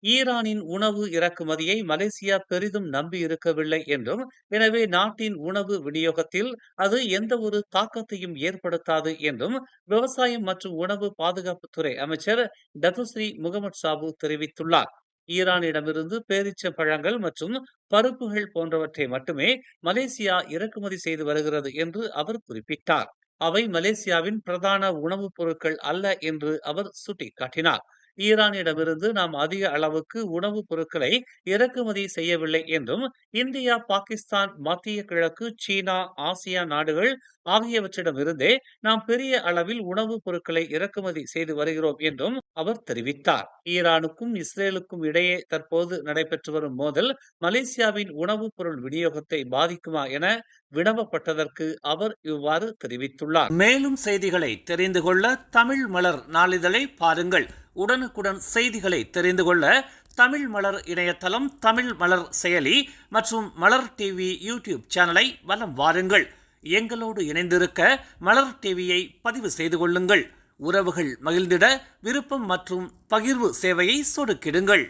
ஈரானின் உணவு இறக்குமதியை மலேசியா பெரிதும் நம்பியிருக்கவில்லை என்றும், எனவே நாட்டின் உணவு விநியோகத்தில் அது எந்த ஒரு தாக்கத்தையும் ஏற்படுத்தாது என்றும் விவசாயம் மற்றும் உணவு பாதுகாப்புத்துறை அமைச்சர் டத்துஸ்ரீ முகமது சாபு தெரிவித்துள்ளார். ஈரானிடமிருந்து பேரீச்சம் பழங்கள் மற்றும் பருப்புகள் போன்றவற்றை மட்டுமே மலேசியா இறக்குமதி செய்து வருகிறது என்று அவர் குறிப்பிட்டார். அவை மலேசியாவின் பிரதான உணவுப் பொருட்கள் அல்ல என்று அவர் சுட்டிக்காட்டினார். ஈரானிடமிருந்து நாம் அதிக அளவுக்கு உணவுப் பொருட்களை இறக்குமதி செய்யவில்லை என்றும், இந்தியா, பாகிஸ்தான், மத்திய கிழக்கு, சீனா, ஆசியான் நாடுகள் ஆகியவற்றிடமிருந்தே நாம் பெரிய அளவில் உணவுப் பொருட்களை இறக்குமதி செய்து வருகிறோம் என்றும் அவர் தெரிவித்தார். ஈரானுக்கும் இஸ்ரேலுக்கும் இடையே தற்போது நடைபெற்று வரும் மோதல் மலேசியாவின் உணவுப் பொருள் விநியோகத்தை பாதிக்குமா என வினவப்பட்டதற்கு அவர் இவ்வாறு தெரிவித்துள்ளார். மேலும் செய்திகளை தெரிந்து கொள்ள தமிழ் மலர் நாளிதழை பாருங்கள். உடனுக்குடன் செய்திகளை தெரிந்து கொள்ள தமிழ் மலர் இணையதளம், தமிழ் மலர் செயலி மற்றும் மலர் டிவி யூடியூப் சேனலை வலம் வாருங்கள். எங்களோடு இணைந்திருக்க மலர் டிவியை பதிவு செய்து கொள்ளுங்கள். உறவுகள் மகிழ்ந்திட விருப்பம் மற்றும் பகிர்வு சேவையை சொடுக்கிடுங்கள்.